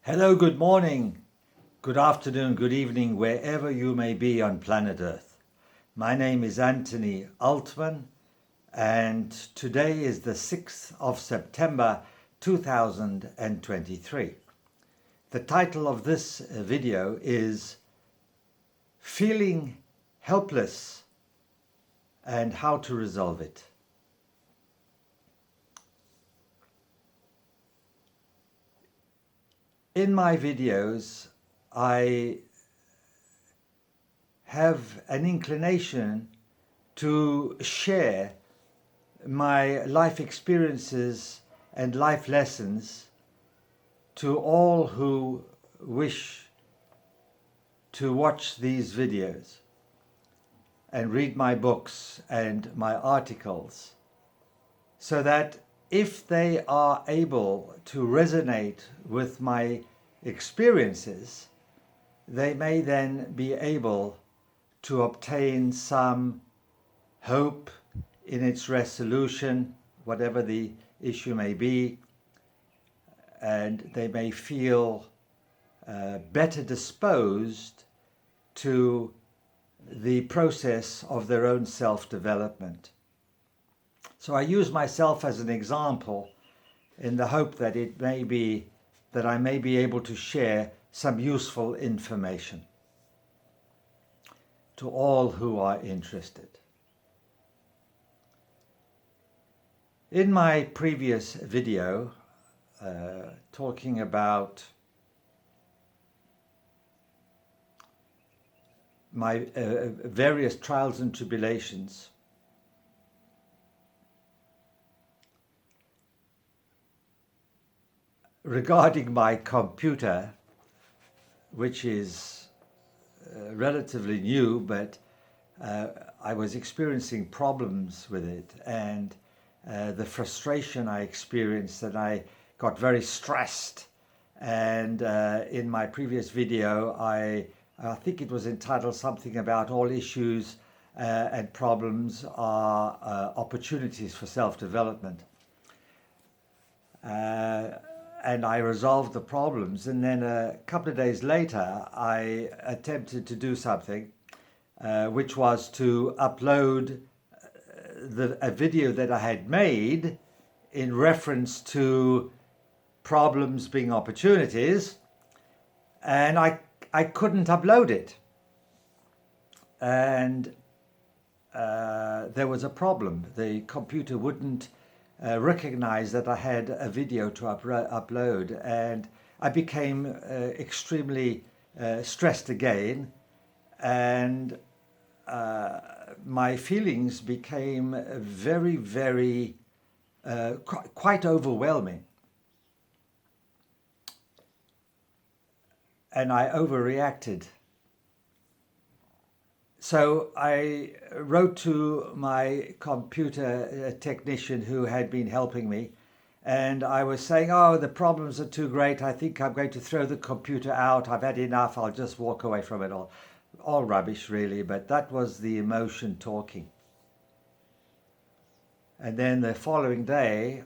Hello, good morning, good afternoon, good evening, wherever you may be on planet Earth. My name is Anthony Altman, and today is the 6th of September 2023. The title of this video is Feeling Helpless and How to Resolve It. In my videos, I have an inclination to share my life experiences and life lessons to all who wish to watch these videos and read my books and my articles, so that if they are able to resonate with my experiences, they may then be able to obtain some hope in its resolution, whatever the issue may be, and they may feel better disposed to the process of their own self-development. So I use myself as an example in the hope that I may be able to share some useful information to all who are interested. In my previous video, talking about my various trials and tribulations, regarding my computer, which is relatively new, but I was experiencing problems with it, and the frustration I experienced, that I got very stressed. And in my previous video, I think it was entitled something about all issues and problems are opportunities for self-development. And I resolved the problems, and then a couple of days later I attempted to do something which was to upload a video that I had made in reference to problems being opportunities, and I couldn't upload it, and there was a problem. The computer wouldn't recognize that I had a video to upload, and I became extremely stressed again, and my feelings became very quite overwhelming, and I overreacted. So I wrote to my computer technician who had been helping me, and I was saying, oh, the problems are too great. I think I'm going to throw the computer out. I've had enough. I'll just walk away from it all. All rubbish, really, but that was the emotion talking. And then the following day,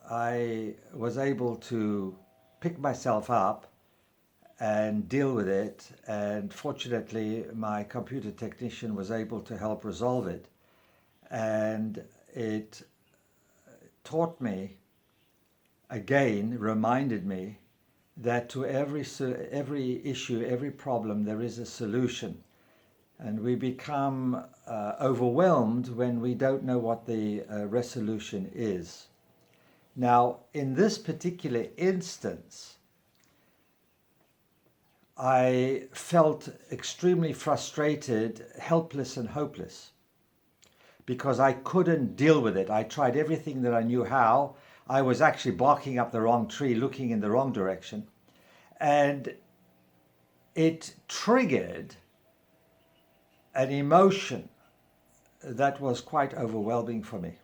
I was able to pick myself up and deal with it, and fortunately my computer technician was able to help resolve it, and it taught me again, reminded me that to every issue, every problem, there is a solution, and we become overwhelmed when we don't know what the resolution is. Now, in this particular instance, I felt extremely frustrated, helpless and hopeless, because I couldn't deal with it. I tried everything that I knew how. I was actually barking up the wrong tree, looking in the wrong direction, and it triggered an emotion that was quite overwhelming for me.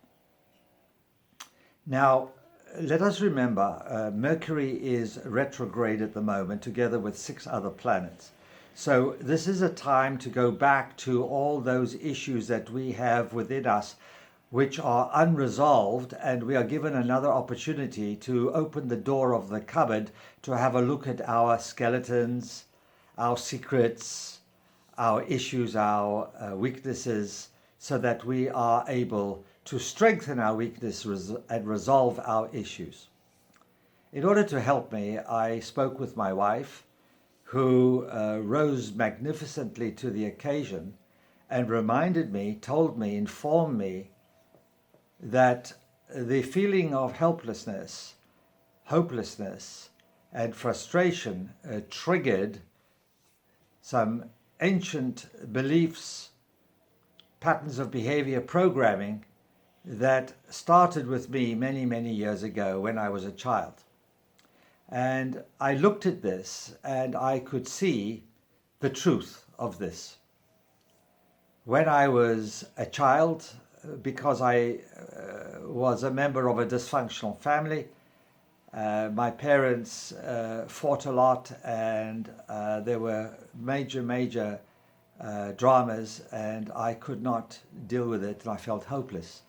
Now, let us remember, Mercury is retrograde at the moment, together with 6 other planets. So this is a time to go back to all those issues that we have within us, which are unresolved, and we are given another opportunity to open the door of the cupboard to have a look at our skeletons, our secrets, our issues, our weaknesses, so that we are able to strengthen our weakness and resolve our issues. In order to help me, I spoke with my wife, who rose magnificently to the occasion and reminded me, told me, informed me that the feeling of helplessness, hopelessness, and frustration triggered some ancient beliefs, patterns of behavior programming that started with me many, many years ago when I was a child. And I looked at this and I could see the truth of this. When I was a child, because I was a member of a dysfunctional family, my parents fought a lot, and there were major dramas, and I could not deal with it, and I felt hopeless,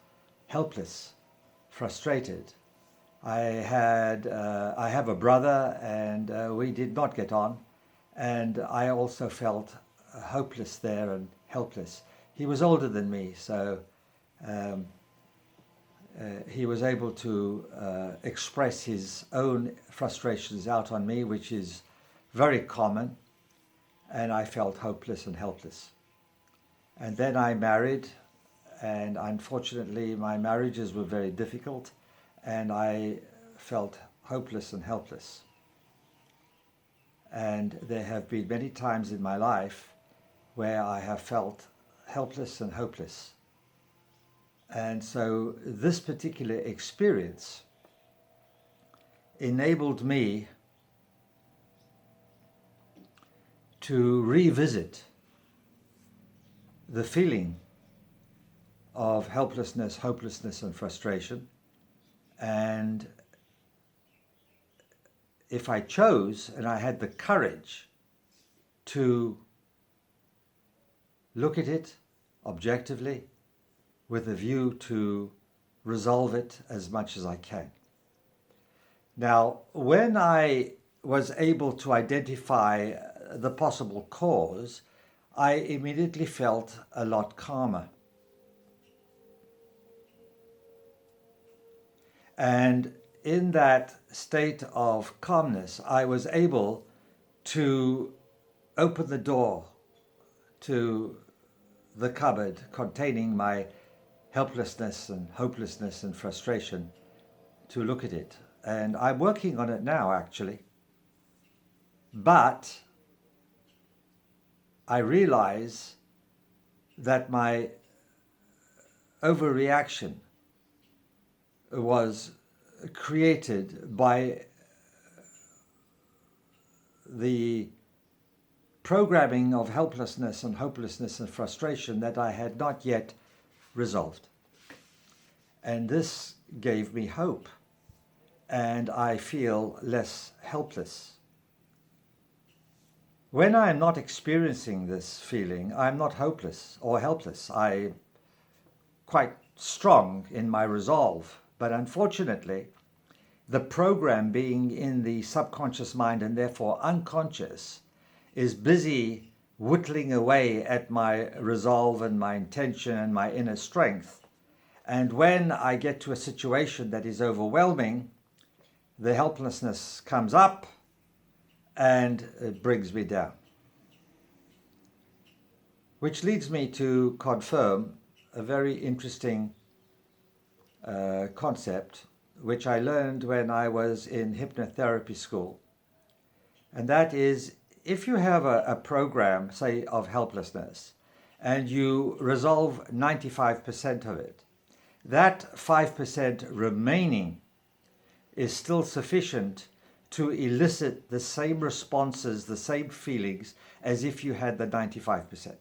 helpless, frustrated. I have a brother, and we did not get on, and I also felt hopeless there and helpless. He was older than me, so he was able to express his own frustrations out on me, which is very common, and I felt hopeless and helpless. And then I married, and unfortunately my marriages were very difficult, and I felt hopeless and helpless. And there have been many times in my life where I have felt helpless and hopeless. And so this particular experience enabled me to revisit the feeling of helplessness, hopelessness, and frustration. And if I chose and I had the courage to look at it objectively with a view to resolve it as much as I can. Now, when I was able to identify the possible cause, I immediately felt a lot calmer. And in that state of calmness, I was able to open the door to the cupboard containing my helplessness and hopelessness and frustration, to look at it. And I'm working on it now, actually. But I realize that my overreaction was created by the programming of helplessness and hopelessness and frustration that I had not yet resolved. And this gave me hope, and I feel less helpless. When I am not experiencing this feeling, I'm not hopeless or helpless. I'm quite strong in my resolve. But unfortunately, the program being in the subconscious mind and therefore unconscious is busy whittling away at my resolve and my intention and my inner strength. And when I get to a situation that is overwhelming, the helplessness comes up and it brings me down. Which leads me to confirm a very interesting concept, which I learned when I was in hypnotherapy school. And that is, if you have a program, say, of helplessness, and you resolve 95% of it, that 5% remaining is still sufficient to elicit the same responses, the same feelings, as if you had the 95%.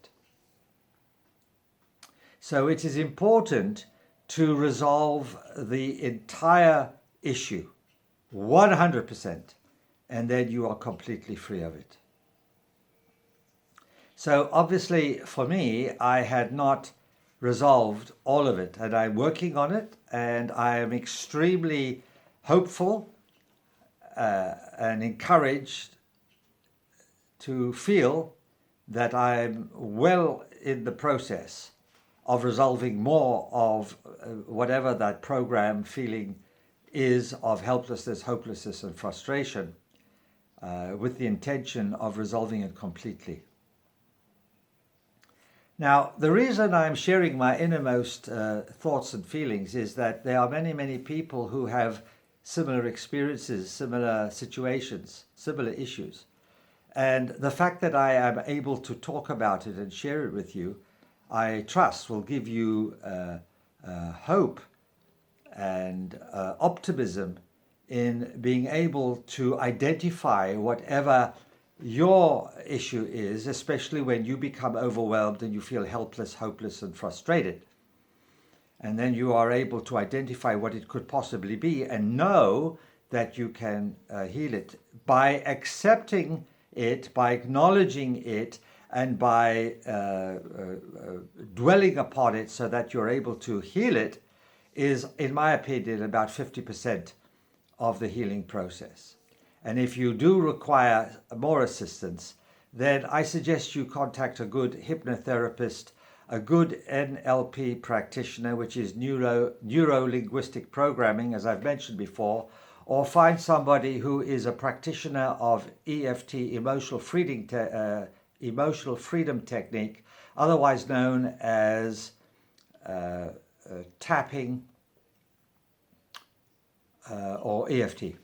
So it is important to resolve the entire issue, 100%, and then you are completely free of it. So obviously for me, I had not resolved all of it, and I'm working on it, and I am extremely hopeful and encouraged to feel that I'm well in the process of resolving more of whatever that program feeling is of helplessness, hopelessness, and frustration, with the intention of resolving it completely. Now, the reason I'm sharing my innermost thoughts and feelings is that there are many, many people who have similar experiences, similar situations, similar issues. And the fact that I am able to talk about it and share it with you, I trust will give you hope and optimism in being able to identify whatever your issue is, especially when you become overwhelmed and you feel helpless, hopeless, and frustrated. And then you are able to identify what it could possibly be and know that you can heal it by accepting it, by acknowledging it, and by dwelling upon it so that you're able to heal it is, in my opinion, about 50% of the healing process. And if you do require more assistance, then I suggest you contact a good hypnotherapist, a good NLP practitioner, which is neuro-linguistic programming, as I've mentioned before, or find somebody who is a practitioner of EFT, emotional freedom technique, otherwise known as tapping or EFT.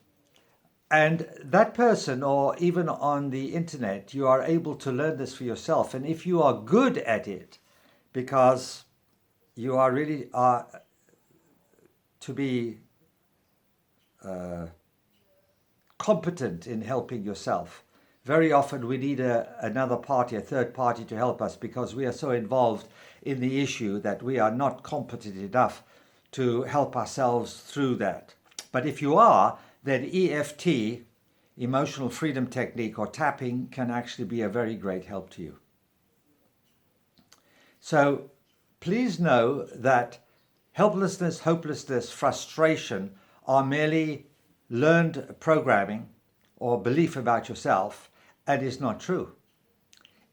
And that person, or even on the internet, you are able to learn this for yourself. And if you are good at it, because you are really to be competent in helping yourself. Very often we need another party, a third party to help us because we are so involved in the issue that we are not competent enough to help ourselves through that. But if you are, then EFT, emotional freedom technique, or tapping can actually be a very great help to you. So please know that helplessness, hopelessness, frustration are merely learned programming or belief about yourself, and is not true.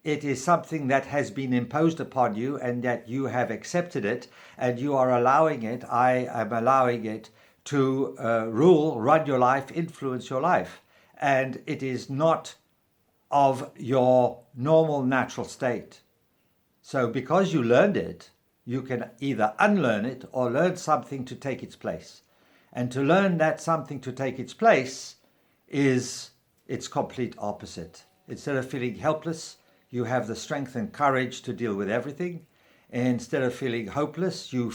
It is something that has been imposed upon you and that you have accepted it, and you are allowing it, I am allowing it to run your life, influence your life. And it is not of your normal natural state. So because you learned it, you can either unlearn it or learn something to take its place. And to learn that something to take its place is its complete opposite. Instead of feeling helpless, you have the strength and courage to deal with everything. And instead of feeling hopeless, you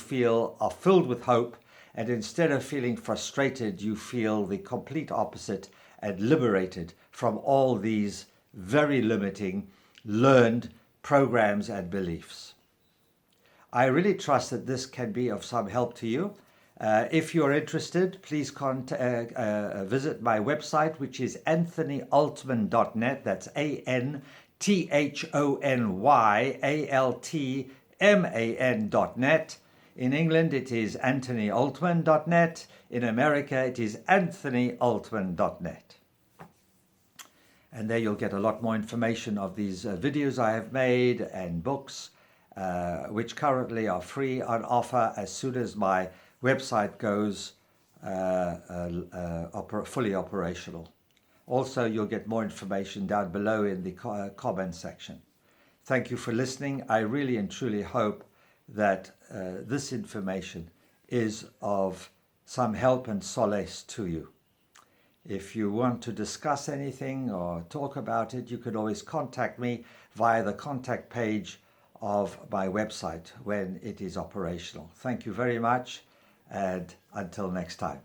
are filled with hope. And instead of feeling frustrated, you feel the complete opposite and liberated from all these very limiting learned programs and beliefs. I really trust that this can be of some help to you. If you're interested, please visit my website, which is anthonyaltman.net. That's ANTHONYALTMAN.net. In England, it is anthonyaltman.net. In America, it is anthonyaltman.net. And there you'll get a lot more information of these videos I have made and books, which currently are free on offer as soon as my website goes fully operational. Also, you'll get more information down below in the comment section. Thank you for listening. I really and truly hope that this information is of some help and solace to you. If you want to discuss anything or talk about it, you can always contact me via the contact page of my website when it is operational. Thank you very much, and until next time.